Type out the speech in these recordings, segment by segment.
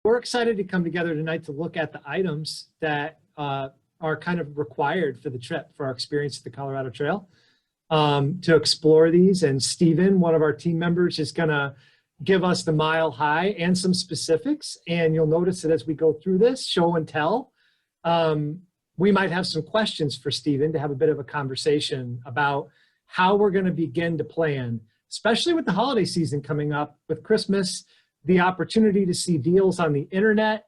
We're excited to come together tonight to look at the items that are kind of required for the trip, for our experience at the Colorado Trail, to explore these. And Stephen, one of our team members, is going to give us the mile high and some specifics. And you'll notice that as we go through this show and tell, we might have some questions for Stephen to have a bit of a conversation about how we're going to begin to plan, especially with the holiday season coming up, with Christmas, the opportunity to see deals on the internet,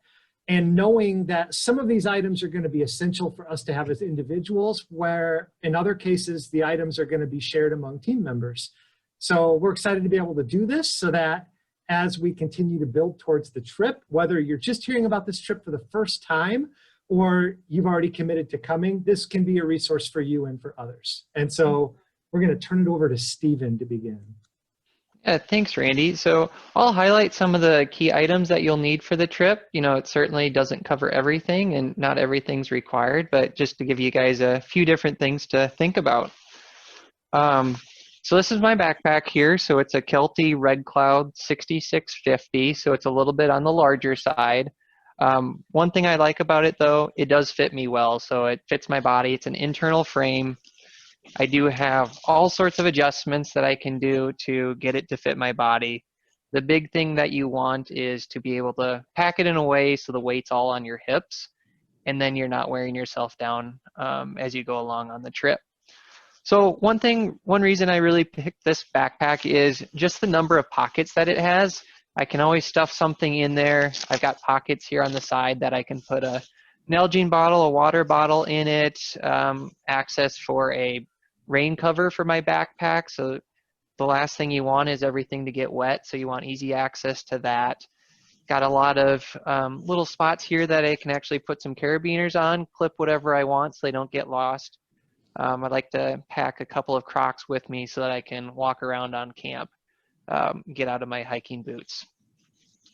and knowing that some of these items are going to be essential for us to have as individuals, where in other cases, the items are going to be shared among team members. So we're excited to be able to do this so that as we continue to build towards the trip, whether you're just hearing about this trip for the first time or you've already committed to coming, this can be a resource for you and for others. And so we're going to turn it over to Stephen to begin. Yeah, thanks, Randy. So I'll highlight some of the key items that you'll need for the trip. You know, it certainly doesn't cover everything and not everything's required, but just to give you guys a few different things to think about. So this is my backpack here. So it's a Kelty Red Cloud 6650. So it's a little bit on the larger side. One thing I like about it though, it does fit me well. So it fits my body. It's an internal frame. I do have all sorts of adjustments that I can do to get it to fit my body. The big thing that you want is to be able to pack it in a way so the weight's all on your hips, and then you're not wearing yourself down as you go along on the trip. So one reason I really picked this backpack is just the number of pockets that it has. I can always stuff something in there. I've got pockets here on the side that I can put an Nalgene bottle, a water bottle in it, access for a rain cover for my backpack. So the last thing you want is everything to get wet. So you want easy access to that. Got a lot of little spots here that I can actually put some carabiners on, clip whatever I want so they don't get lost. I'd like to pack a couple of Crocs with me so that I can walk around on camp, get out of my hiking boots.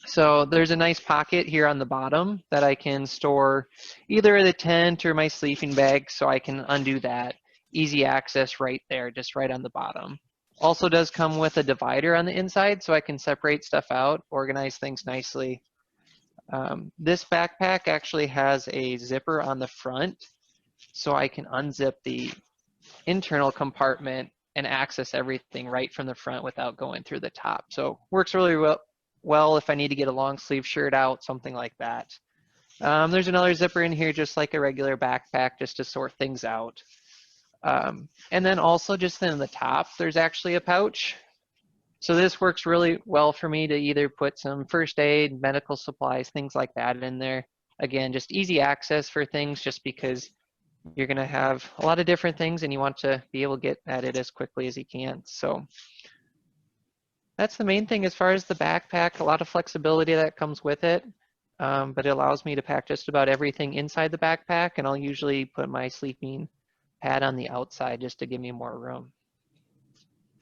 So there's a nice pocket here on the bottom that I can store either the tent or my sleeping bag, so I can undo that. Easy access right there, just right on the bottom. Also does come with a divider on the inside, so I can separate stuff out, organize things nicely. This backpack actually has a zipper on the front, so I can unzip the internal compartment and access everything right from the front without going through the top. So works really well if I need to get a long sleeve shirt out, something like that. There's another zipper in here just like a regular backpack, just to sort things out. And then also just in the top, there's actually a pouch. So this works really well for me to either put some first aid, medical supplies, things like that in there. Again, just easy access for things, just because you're going to have a lot of different things and you want to be able to get at it as quickly as you can. So that's the main thing as far as the backpack. A lot of flexibility that comes with it, but it allows me to pack just about everything inside the backpack, and I'll usually put my sleeping pad on the outside just to give me more room.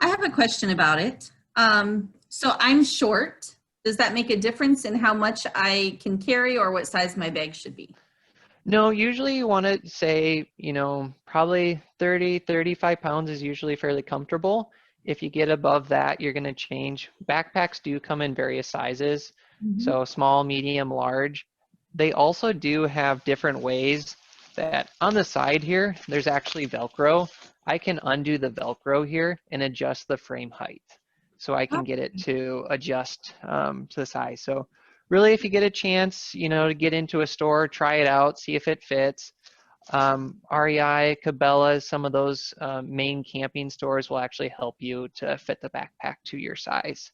I have a question about it. So I'm short. Does that make a difference in how much I can carry or what size my bag should be? No, usually you want to say, you know, probably 30, 35 pounds is usually fairly comfortable. If you get above that, you're going to change. Backpacks do come in various sizes, so small, medium, large. They also do have different ways that on the side here, there's actually Velcro. I can undo the Velcro here and adjust the frame height, so I can get it to adjust to the size. So really, if you get a chance, you know, to get into a store, try it out, see if it fits. REI, Cabela's, some of those main camping stores will actually help you to fit the backpack to your size.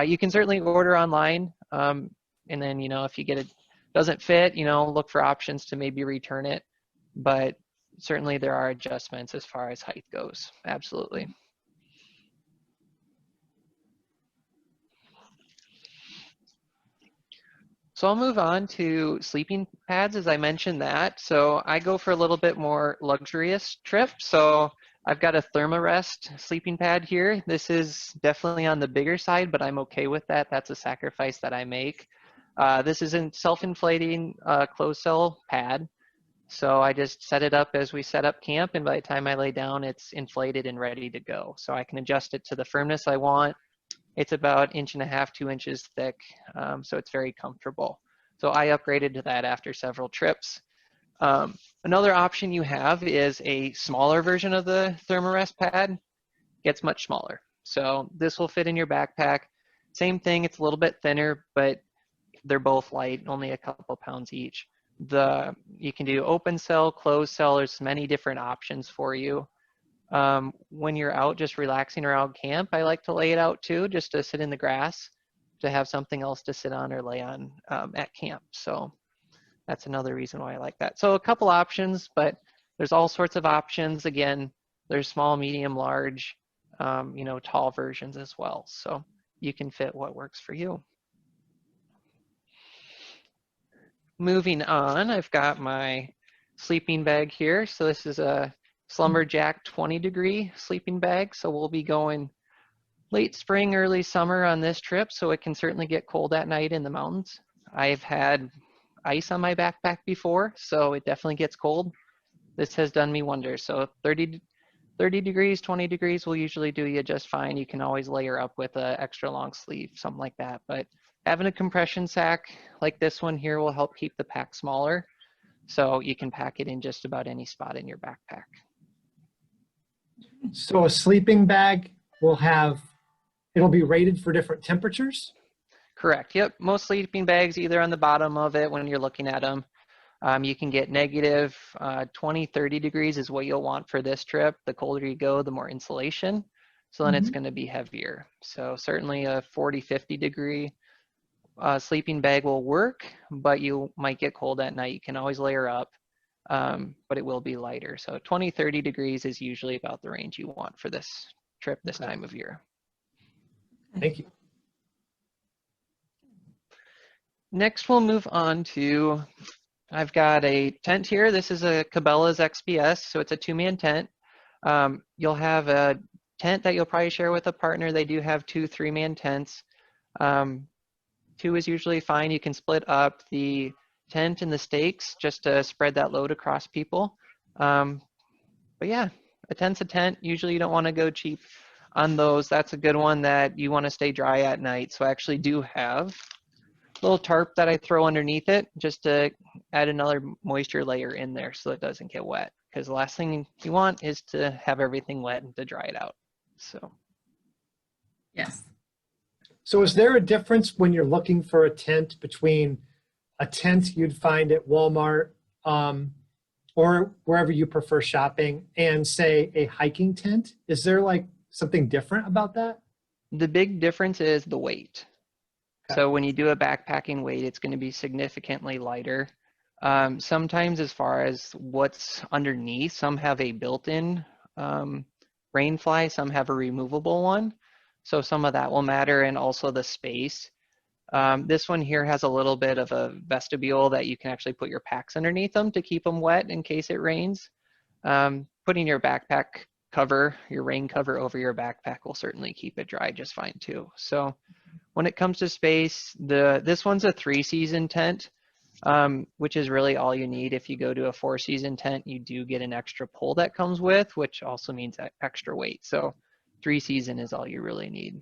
You can certainly order online, and then, you know, if you get it doesn't fit, you know, look for options to maybe return it. But certainly there are adjustments as far as height goes. Absolutely. So I'll move on to sleeping pads, as I mentioned that. So I go for a little bit more luxurious trip. So I've got a Thermo-rest sleeping pad here. This is definitely on the bigger side, but I'm okay with that. That's a sacrifice that I make. This is a self-inflating closed cell pad. So I just set it up as we set up camp, and by the time I lay down, it's inflated and ready to go. So I can adjust it to the firmness I want. It's about 1.5 to 2 inches thick, so it's very comfortable. So I upgraded to that after several trips. Another option you have is a smaller version of the Thermo-rest pad. Gets much smaller. So this will fit in your backpack. Same thing, it's a little bit thinner, but they're both light, only a couple pounds each. You can do open cell, closed cell, there's many different options for you. When you're out just relaxing around camp, I like to lay it out too, just to sit in the grass, to have something else to sit on or lay on at camp. So that's another reason why I like that. So a couple options, but there's all sorts of options. Again, there's small, medium, large, tall versions as well. So you can fit what works for you. Moving on, I've got my sleeping bag here. So this is a Slumberjack 20-degree sleeping bag. So we'll be going late spring, early summer on this trip. So it can certainly get cold at night in the mountains. I've had ice on my backpack before, so it definitely gets cold. This has done me wonders. So 30 degrees, 20 degrees will usually do you just fine. You can always layer up with an extra long sleeve, something like that. But having a compression sack like this one here will help keep the pack smaller. So you can pack it in just about any spot in your backpack. So a sleeping bag it'll be rated for different temperatures? Correct. Yep. Most sleeping bags, either on the bottom of it when you're looking at them, you can get negative 20, 30 degrees is what you'll want for this trip. The colder you go, the more insulation. So then it's going to be heavier. So certainly a 40, 50 degree sleeping bag will work, but you might get cold at night. You can always layer up, but it will be lighter. So 20, 30 degrees is usually about the range you want for this trip this time of year. Thank you. Next, we'll move on to, I've got a tent here. This is a Cabela's XPS, so it's a 2-man tent. You'll have a tent that you'll probably share with a partner. They do have 2 3-man tents. 2 is usually fine. You can split up the tent and the stakes just to spread that load across people. But yeah, a tent's a tent. Usually you don't want to go cheap on those. That's a good one that you want to stay dry at night. So I actually do have little tarp that I throw underneath it just to add another moisture layer in there so it doesn't get wet, because the last thing you want is to have everything wet and to dry it out. So Yes. So is there a difference when you're looking for a tent between a tent you'd find at Walmart or wherever you prefer shopping and, say, a hiking tent? Is there like something different about that? the big difference is the weight. So when you do a backpacking weight, it's going to be significantly lighter. Sometimes as far as what's underneath, some have a built-in rain fly, some have a removable one. So some of that will matter, and also the space. This one here has a little bit of a vestibule that you can actually put your packs underneath them to keep them wet in case it rains. Putting your backpack cover, your rain cover over your backpack will certainly keep it dry just fine too. So when it comes to space, this one's a 3-season tent, which is really all you need. If you go to a 4-season tent, you do get an extra pole that comes with, which also means extra weight. So 3-season is all you really need.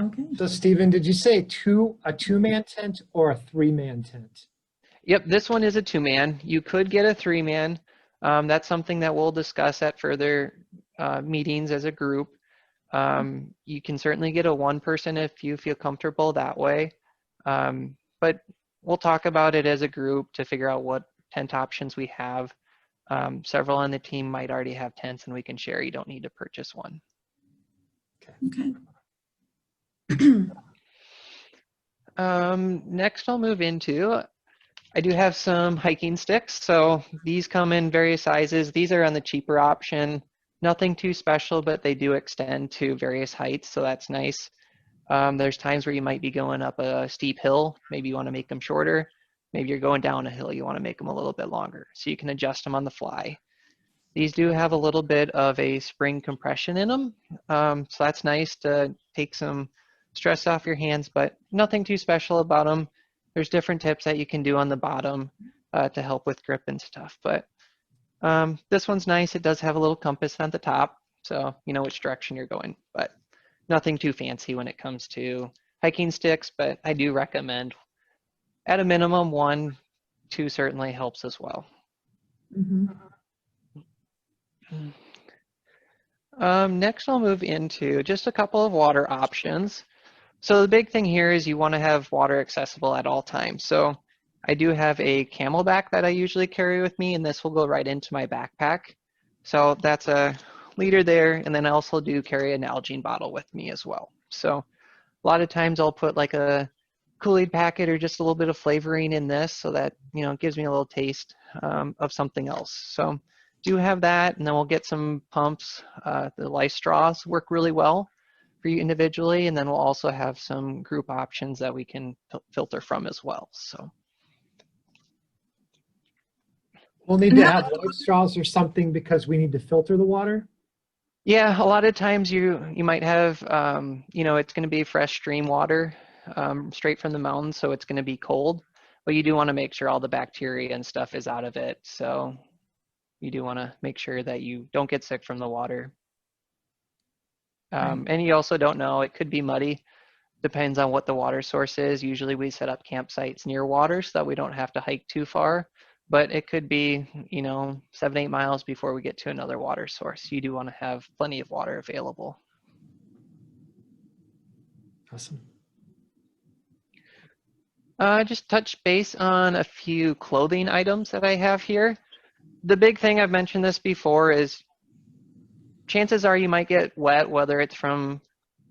Okay. So Stephen, did you say a 2-man tent or a 3-man tent? Yep, this one is a 2-man. You could get a 3-man. That's something that we'll discuss at further meetings as a group. You can certainly get a 1-person if you feel comfortable that way. But we'll talk about it as a group to figure out what tent options we have. Several on the team might already have tents and we can share. You don't need to purchase one. Okay. Next I'll move into, I do have some hiking sticks. So these come in various sizes. These are on the cheaper option. Nothing too special, but they do extend to various heights, so that's nice. There's times where you might be going up a steep hill. Maybe you want to make them shorter. Maybe you're going down a hill, you want to make them a little bit longer. So you can adjust them on the fly. These do have a little bit of a spring compression in them. So that's nice to take some stress off your hands, but nothing too special about them. There's different tips that you can do on the bottom to help with grip and stuff. But this one's nice. It does have a little compass on the top, so you know which direction you're going, but nothing too fancy when it comes to hiking sticks. But I do recommend at a minimum, 1, 2 certainly helps as well. Mhm. Next, I'll move into just a couple of water options. So the big thing here is you want to have water accessible at all times. So I do have a Camelback that I usually carry with me, and this will go right into my backpack. So that's a liter there, and then I also do carry an Algene bottle with me as well. So a lot of times I'll put like a Kool-Aid packet or just a little bit of flavoring in this so that, you know, it gives me a little taste of something else. So do have that, and then we'll get some pumps. The life straws work really well for you individually, and then we'll also have some group options that we can filter from as well. So We'll need to have life straws or something because we need to filter the water. yeah, a lot of times you might have, you know, it's going to be fresh stream water straight from the mountain, so it's going to be cold, but you do want to make sure all the bacteria and stuff is out of it. So you do want to make sure that you don't get sick from the water. And you also don't know, it could be muddy. Depends on what the water source is. Usually we set up campsites near water so that we don't have to hike too far, but it could be, you know, 7, 8 miles before we get to another water source. You do want to have plenty of water available. Awesome. Just touch base on a few clothing items that I have here. The big thing, I've mentioned this before, is chances are you might get wet, whether it's from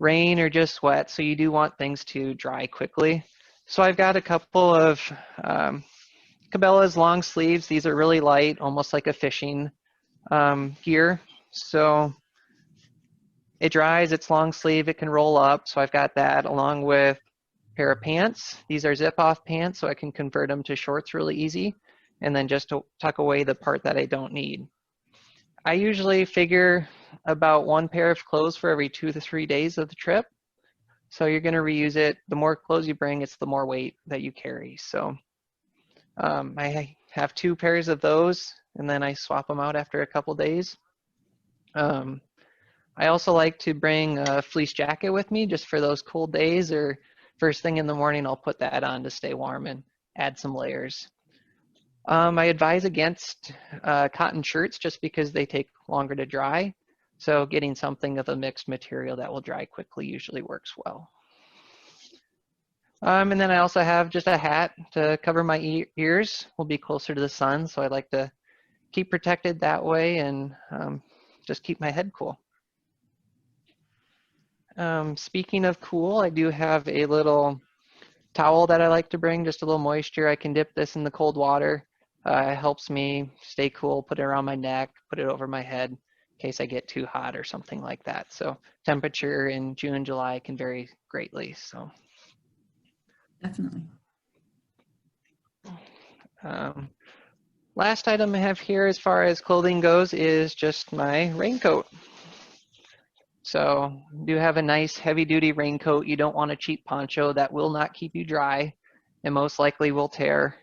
rain or just sweat, so you do want things to dry quickly. So I've got a couple of Cabela's long sleeves. These are really light, almost like a fishing gear. So it dries, it's long sleeve, it can roll up. So I've got that along with a pair of pants. These are zip off pants, so I can convert them to shorts really easy. And then just to tuck away the part that I don't need. I usually figure about 1 pair of clothes for every 2 to 3 days of the trip. So you're going to reuse it. The more clothes you bring, it's the more weight that you carry. So I have 2 pairs of those, and then I swap them out after a couple days. I also like to bring a fleece jacket with me just for those cold days, or first thing in the morning, I'll put that on to stay warm and add some layers. I advise against cotton shirts just because they take longer to dry. So getting something of a mixed material that will dry quickly usually works well. And then I also have just a hat to cover my ears. Will be closer to the sun, so I like to keep protected that way and just keep my head cool. Speaking of cool, I do have a little towel that I like to bring, just a little moisture. I can dip this in the cold water. It helps me stay cool, put it around my neck, put it over my head in case I get too hot or something like that. So temperature in June and July can vary greatly. So Definitely. Last item I have here as far as clothing goes is just my raincoat. So do have a nice heavy duty raincoat. You don't want a cheap poncho that will not keep you dry and most likely will tear.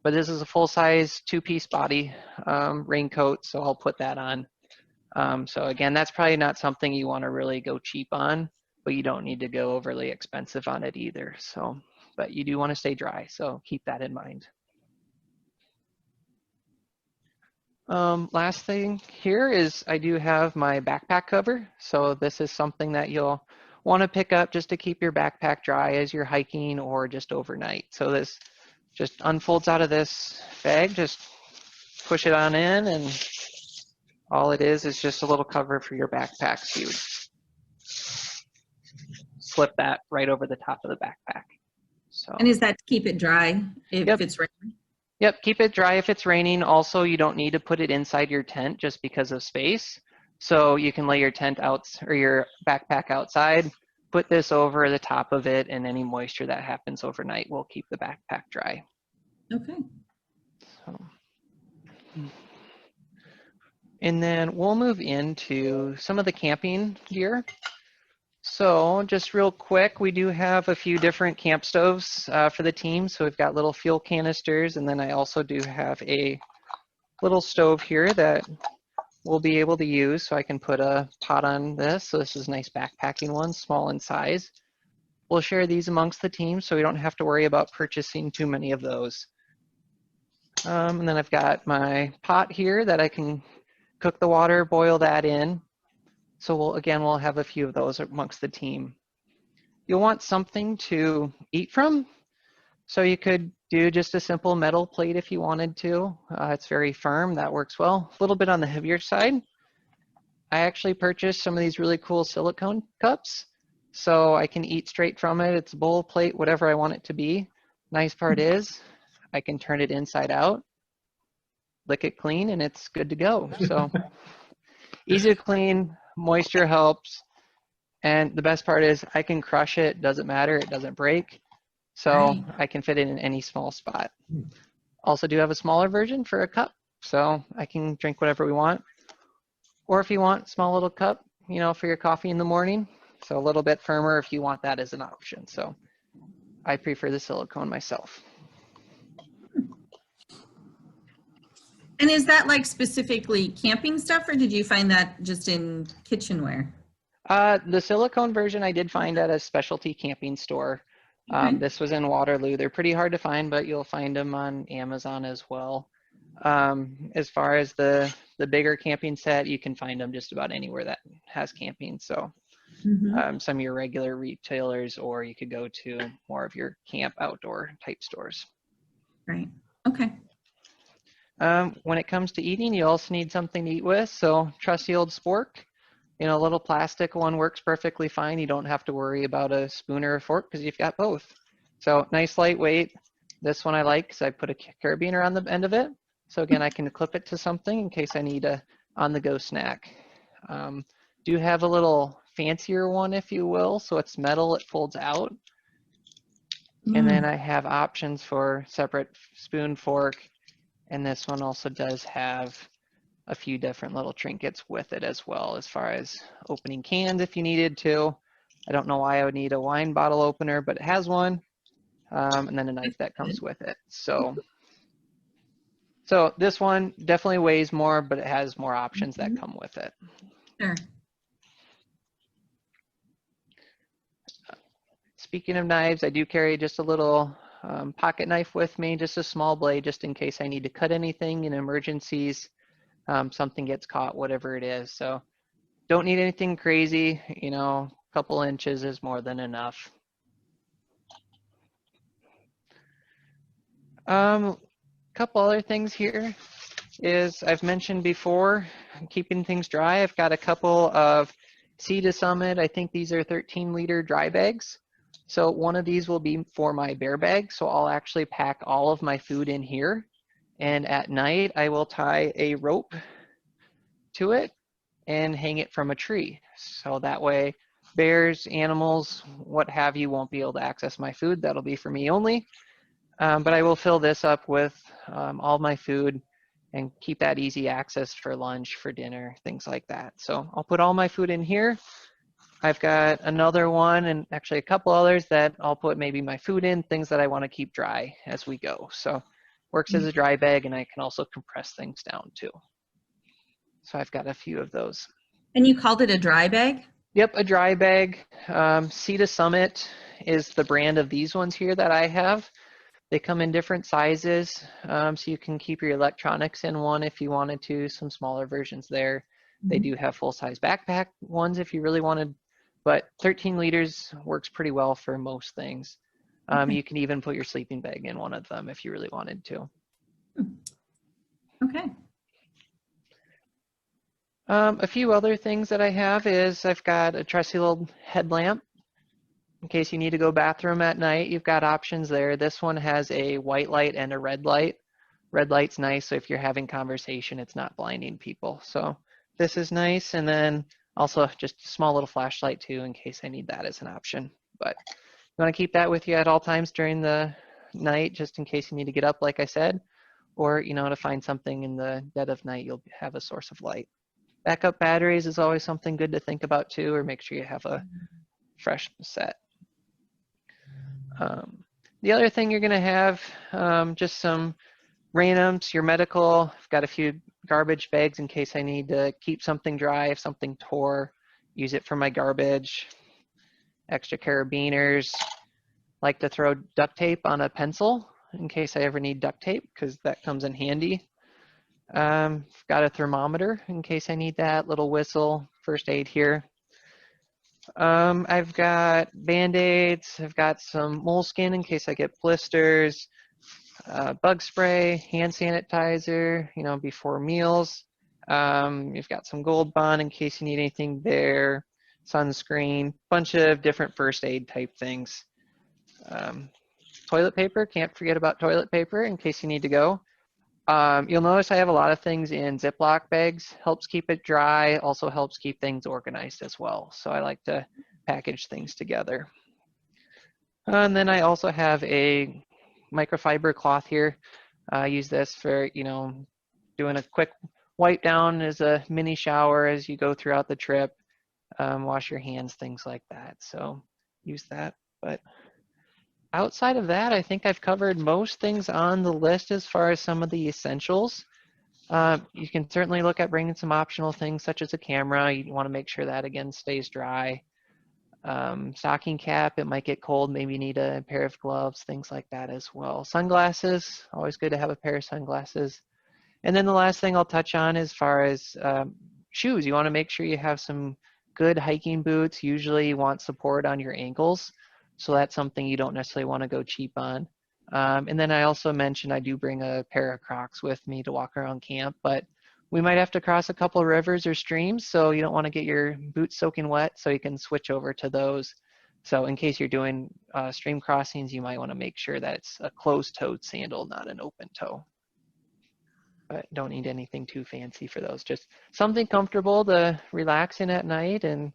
But this is a full-size 2-piece body raincoat, so I'll put that on. So again, that's probably not something you want to really go cheap on, but you don't need to go overly expensive on it either. So, but you do want to stay dry, so keep that in mind. Last thing here is I do have my backpack cover. So this is something that you'll want to pick up just to keep your backpack dry as you're hiking or just overnight. So this just unfolds out of this bag, just push it on in, and all it is just a little cover for your backpack. So you would slip that right over the top of the backpack. So. And is that to keep it dry if Yep. it's raining? Yep, keep it dry if it's raining. Also, you don't need to put it inside your tent just because of space. So you can lay your tent out or your backpack outside, put this over the top of it, and any moisture that happens overnight will keep the backpack dry. Okay. So, and then we'll move into some of the camping gear. So just real quick, we do have a few different camp stoves for the team. So we've got little fuel canisters, and then I also do have a little stove here that we'll be able to use. So I can put a pot on this. So this is a nice backpacking one, small in size. we'll share these amongst the team so we don't have to worry about purchasing too many of those. And then I've got my pot here that I can cook the water, boil that in. So we'll have a few of those amongst the team. You'll want something to eat from. So you could do just a simple metal plate if you wanted to. It's very firm, that works well. A little bit on the heavier side. I actually purchased some of these really cool silicone cups, so I can eat straight from it. It's a bowl, plate, whatever I want it to be. Nice part is I can turn it inside out, lick it clean, and it's good to go. So easy to clean, moisture helps, and the best part is I can crush it, doesn't matter, it doesn't break. So Right. I can fit it in any small spot. Also do have a smaller version for a cup, so I can drink whatever we want. Or if you want, small little cup, you know, for your coffee in the morning. So a little bit firmer if you want that as an option. So I prefer the silicone myself. And is that like specifically camping stuff, or did you find that just in kitchenware? The silicone version I did find at a specialty camping store. Okay. This was in Waterloo. They're pretty hard to find, but you'll find them on Amazon as well. As far as the bigger camping set, you can find them just about anywhere that has camping. So some of your regular retailers, or you could go to more of your camp outdoor type stores. Right. Okay. When it comes to eating, you also need something to eat with. So trusty old spork. You know, a little plastic one works perfectly fine. You don't have to worry about a spoon or a fork because you've got both. So nice lightweight. This one I like because I put a carabiner on the end of it. So again, I can clip it to something in case I need a on-the-go snack. Do have a little fancier one, if you will. So it's metal, it folds out. And then I have options for separate spoon, fork. And this one also does have a few different little trinkets with it as well, as far as opening cans if you needed to. I don't know why I would need a wine bottle opener, but it has one. And then a knife that comes with it. So this one definitely weighs more, but it has more options that come with it. Sure. Speaking of knives, I do carry just a little pocket knife with me, just a small blade, just in case I need to cut anything in emergencies. Something gets caught, whatever it is. So don't need anything crazy, you know, a couple inches is more than enough. Couple other things here is I've mentioned before, keeping things dry. I've got a couple of Sea to Summit. I think these are 13-liter dry bags. So one of these will be for my bear bag. So I'll actually pack all of my food in here. And at night, I will tie a rope to it and hang it from a tree. So that way, bears, animals, what have you, won't be able to access my food. That'll be for me only. But I will fill this up with all my food and keep that easy access for lunch, for dinner, things like that. So I'll put all my food in here. I've got another one and actually a couple others that I'll put maybe my food in, things that I want to keep dry as we go. So works as a dry bag, and I can also compress things down too. So I've got a few of those. And you called it a dry bag? Yep, a dry bag. Sea to Summit is the brand of these ones here that I have. They come in different sizes, so you can keep your electronics in one if you wanted to, some smaller versions there. They do have full-size backpack ones if you really wanted, but 13 liters works pretty well for most things. You can even put your sleeping bag in one of them if you really wanted to. Okay. A few other things that I have is I've got a trusty little headlamp. In case you need to go bathroom at night, you've got options there. This one has a white light and a red light. Red light's nice, so if you're having conversation, it's not blinding people. So this is nice. And then also just a small little flashlight too, in case I need that as an option. But you want to keep that with you at all times during the night, just in case you need to get up, like I said, or, you know, to find something in the dead of night, you'll have a source of light. Backup batteries is always something good to think about too, or make sure you have a fresh set. The other thing you're going to have, just some randoms, your medical. I've got a few garbage bags in case I need to keep something dry, if something tore, use it for my garbage. extra carabiners. Like to throw duct tape on a pencil in case I ever need duct tape, because that comes in handy. Got a thermometer in case I need that, little whistle, first aid here. I've got Band-Aids, I've got some moleskin in case I get blisters, bug spray, hand sanitizer, you know, before meals. You've got some Gold Bond in case you need anything there, sunscreen, bunch of different first aid type things. Toilet paper, can't forget about toilet paper in case you need to go. You'll notice I have a lot of things in Ziploc bags. Helps keep it dry, also helps keep things organized as well. So I like to package things together. And then I also have a microfiber cloth here. I use this for, you know, doing a quick wipe down as a mini shower as you go throughout the trip. Wash your hands, things like that. So use that. But outside of that, I think I've covered most things on the list as far as some of the essentials. You can certainly look at bringing some optional things such as a camera. You want to make sure that, again, stays dry. Stocking cap, it might get cold. Maybe you need a pair of gloves, things like that as well. Sunglasses, always good to have a pair of sunglasses. And then the last thing I'll touch on as far as shoes, you want to make sure you have some good hiking boots. Usually you want support on your ankles. So that's something you don't necessarily want to go cheap on. And then I also mentioned I do bring a pair of Crocs with me to walk around camp, but we might have to cross a couple of rivers or streams, so you don't want to get your boots soaking wet, so you can switch over to those. So in case you're doing stream crossings, you might want to make sure that it's a closed-toed sandal, not an open toe. But don't need anything too fancy for those. Just something comfortable to relax in at night and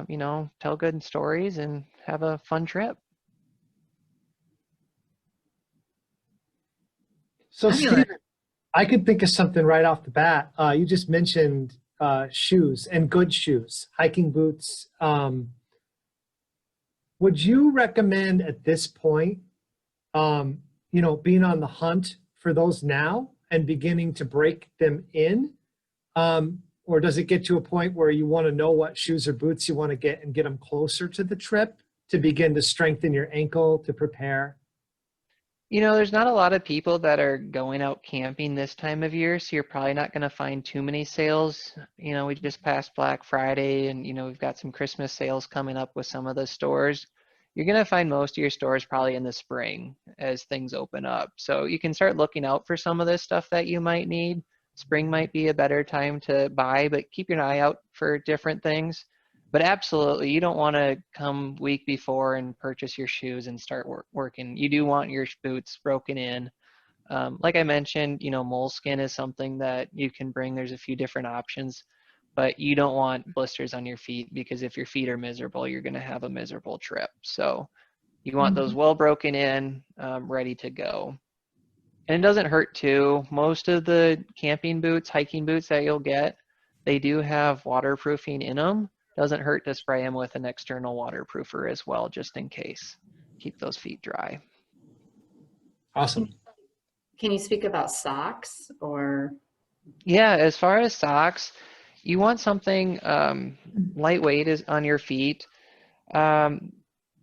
you know, tell good stories and have a fun trip. So Fabulous. Stephen, I could think of something right off the bat. You just mentioned shoes and good shoes, hiking boots. Would you recommend at this point, you know, being on the hunt for those now and beginning to break them in? Or does it get to a point where you want to know what shoes or boots you want to get and get them closer to the trip to begin to strengthen your ankle to prepare? You know, there's not a lot of people that are going out camping this time of year, so you're probably not going to find too many sales. You know, we just passed Black Friday and, you know, we've got some Christmas sales coming up with some of the stores. You're going to find most of your stores probably in the spring as things open up. So you can start looking out for some of this stuff that you might need. Spring might be a better time to buy, but keep your eye out for different things. But absolutely, you don't want to come week before and purchase your shoes and start working. You do want your boots broken in. Like I mentioned, you know, moleskin is something that you can bring. There's a few different options, but you don't want blisters on your feet, because if your feet are miserable, you're going to have a miserable trip. So you want those well broken in, ready to go. And it doesn't hurt too. Most of the camping boots, hiking boots that you'll get, they do have waterproofing in them. Doesn't hurt to spray them with an external waterproofer as well, just in case. Keep those feet dry. Awesome. Can you speak about socks or? Yeah, as far as socks, you want something lightweight is on your feet. Wool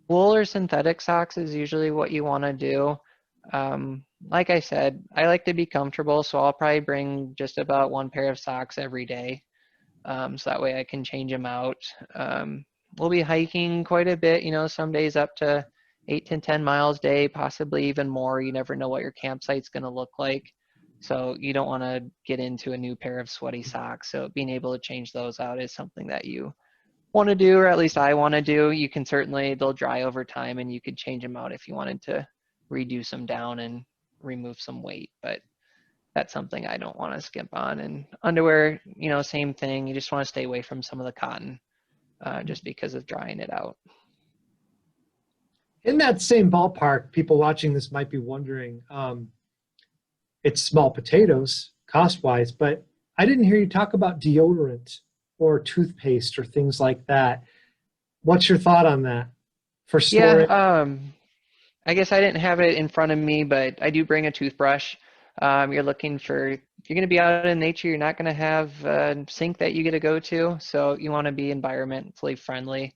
or synthetic socks is usually what you want to do. Like I said, I like to be comfortable, so I'll probably bring just about one pair of socks every day. So that way I can change them out. We'll be hiking quite a bit, you know, some days up to 8 to 10 miles a day, possibly even more. You never know what your campsite's going to look like. So you don't want to get into a new pair of sweaty socks. So being able to change those out is something that you want to do, or at least I want to do. You can certainly, they'll dry over time and you could change them out if you wanted to reduce them down and remove some weight, but that's something I don't want to skimp on. And underwear, you know, same thing. You just want to stay away from some of the cotton just because of drying it out. In that same ballpark, people watching this might be wondering, it's small potatoes cost-wise, but I didn't hear you talk about deodorant or toothpaste or things like that. What's your thought on that for storage? Yeah, I guess I didn't have it in front of me, but I do bring a toothbrush. You're looking for, if you're going to be out in nature, you're not going to have a sink that you get to go to, so you want to be environmentally friendly.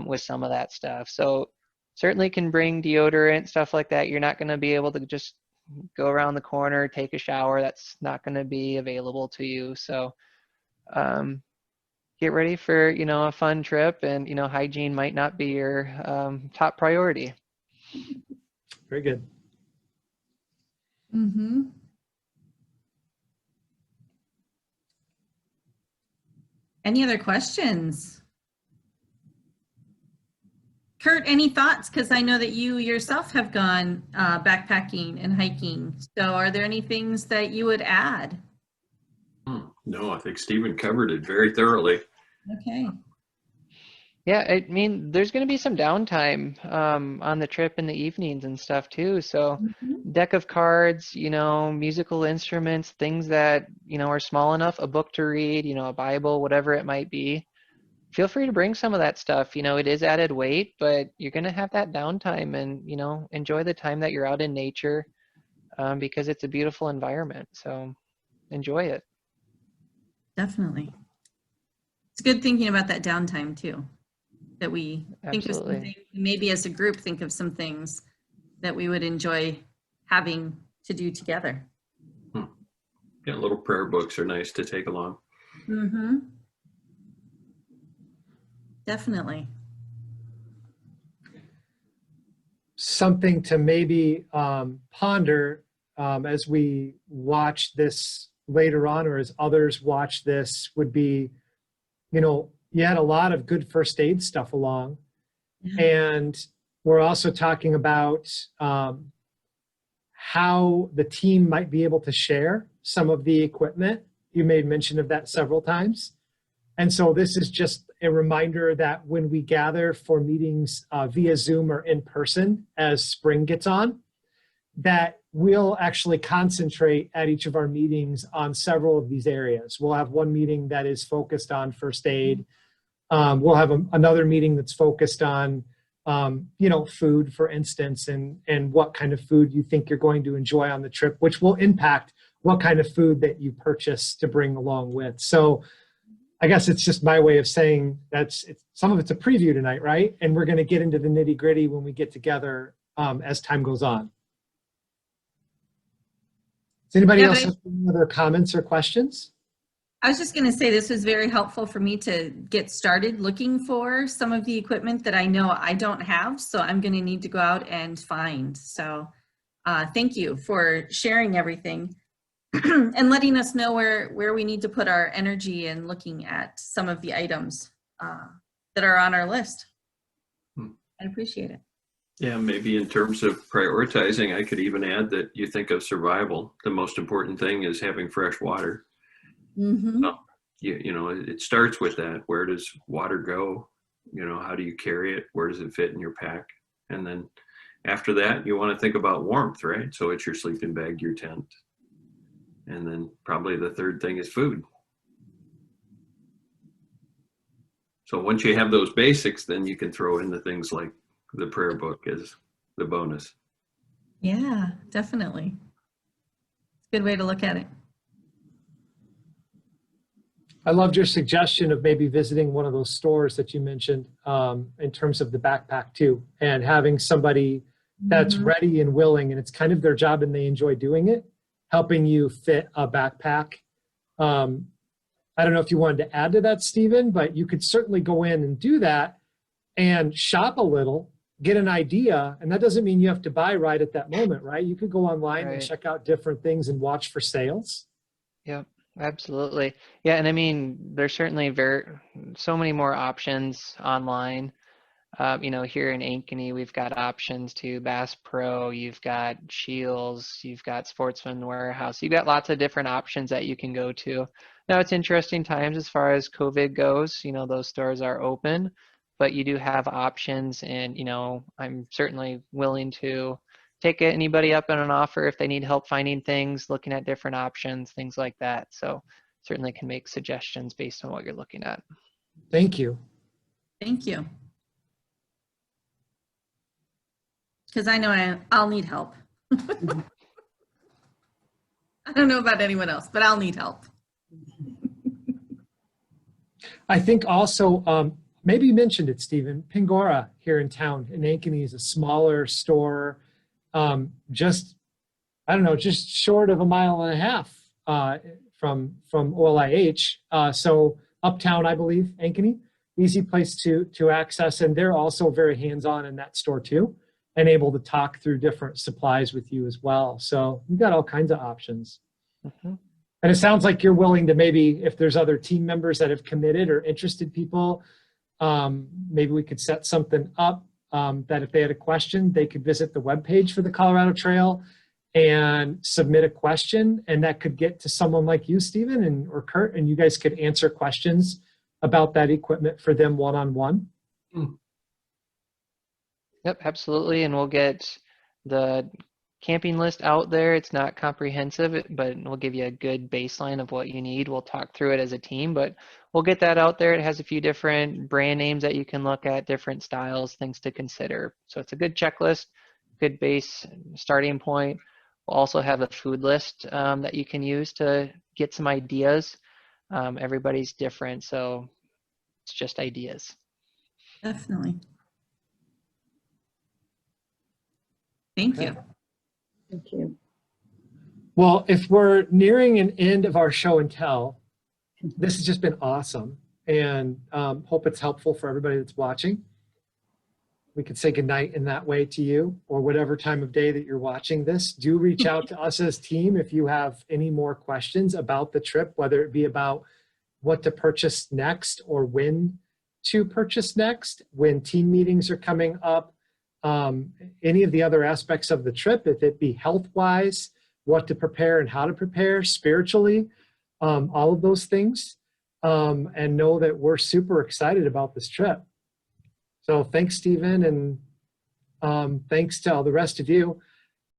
with some of that stuff. So certainly can bring deodorant, stuff like that. You're not going to be able to just go around the corner, take a shower. That's not going to be available to you. So get ready for, a fun trip, and, hygiene might not be your top priority. Very good. Mm-hmm. Any other questions? Kurt, any thoughts? Because I know that you yourself have gone backpacking and hiking. So are there any things that you would add? No, I think Stephen covered it very thoroughly. Okay. Yeah, I mean, there's going to be some downtime on the trip in the evenings and stuff too. So deck of cards, musical instruments, things that, are small enough, a book to read, a Bible, whatever it might be. Feel free to bring some of that stuff. It is added weight, but you're going to have that downtime, and, enjoy the time that you're out in nature because it's a beautiful environment. So enjoy it. Definitely. It's good thinking about that downtime too, that we think of Absolutely. something, maybe as a group think of some things that we would enjoy having to do together. Yeah, little prayer books are nice to take along. Mm-hmm. Definitely. Something to maybe ponder as we watch this later on, or as others watch this, would be, you had a lot of good first aid stuff along. Yeah. And we're also talking about how the team might be able to share some of the equipment. You made mention of that several times. And so this is just a reminder that when we gather for meetings via Zoom or in person as spring gets on, that we'll actually concentrate at each of our meetings on several of these areas. We'll have one meeting that is focused on first aid. We'll have another meeting that's focused on, food, for instance, and what kind of food you think you're going to enjoy on the trip, which will impact what kind of food that you purchase to bring along with. So I guess it's just my way of saying some of it's a preview tonight, right? And we're going to get into the nitty gritty when we get together as time goes on. Does anybody else have any other comments or questions? I was just going to say this was very helpful for me to get started looking for some of the equipment that I know I don't have, so I'm going to need to go out and find. So thank you for sharing everything and letting us know where we need to put our energy and looking at some of the items that are on our list. I appreciate it. Yeah, maybe in terms of prioritizing, I could even add that you think of survival. The most important thing is having fresh water. Mm-hmm. It starts with that. Where does water go? How do you carry it? Where does it fit in your pack? And then after that, you want to think about warmth, right? So it's your sleeping bag, your tent. And then probably the third thing is food. So once you have those basics, then you can throw in the things like the prayer book as the bonus. Yeah, definitely. It's a good way to look at it. I loved your suggestion of maybe visiting one of those stores that you mentioned in terms of the backpack too, and having somebody that's ready and willing, and it's kind of their job and they enjoy doing it, helping you fit a backpack. I don't know if you wanted to add to that, Stephen, but you could certainly go in and do that and shop a little, get an idea. And that doesn't mean you have to buy right at that moment, right? You could go online and check out different things and watch for sales. Yep, absolutely. Yeah, and I mean, there's certainly so many more options online. Here in Ankeny, we've got options to Bass Pro, you've got Shields, you've got Sportsman Warehouse. You've got lots of different options that you can go to. Now, it's interesting times as far as COVID goes. Those stores are open, but you do have options, and, I'm certainly willing to take anybody up on an offer if they need help finding things, looking at different options, things like that. So certainly can make suggestions based on what you're looking at. Thank you. Thank you. Because I know I'll need help. I don't know about anyone else, but I'll need help. I think also maybe you mentioned it, Stephen, Pingora here in town in Ankeny is a smaller store, just, I don't know, just short of 1.5 miles from OLIH. So uptown, I believe, Ankeny, easy place to access. And they're also very hands-on in that store too, and able to talk through different supplies with you as well. So you've got all kinds of options. Mm-hmm. And it sounds like you're willing to maybe, if there's other team members that have committed or interested people, maybe we could set something up that if they had a question, they could visit the webpage for the Colorado Trail and submit a question, and that could get to someone like you, Stephen, or Kurt, and you guys could answer questions about that equipment for them one-on-one. Yep, absolutely. And we'll get the camping list out there. It's not comprehensive, but we'll give you a good baseline of what you need. We'll talk through it as a team, but we'll get that out there. It has a few different brand names that you can look at, different styles, things to consider. So it's a good checklist, good base starting point. We'll also have a food list that you can use to get some ideas. Everybody's different, so it's just ideas. Definitely. Thank you. Thank you. Well, if we're nearing an end of our show and tell, this has just been awesome, and hope it's helpful for everybody that's watching. We could say goodnight in that way to you, or whatever time of day that you're watching this. Do reach out to us as team if you have any more questions about the trip, whether it be about what to purchase next or when to purchase next, when team meetings are coming up, any of the other aspects of the trip, if it be health-wise, what to prepare and how to prepare, spiritually, all of those things, and know that we're super excited about this trip. So thanks, Stephen, and thanks to all the rest of you.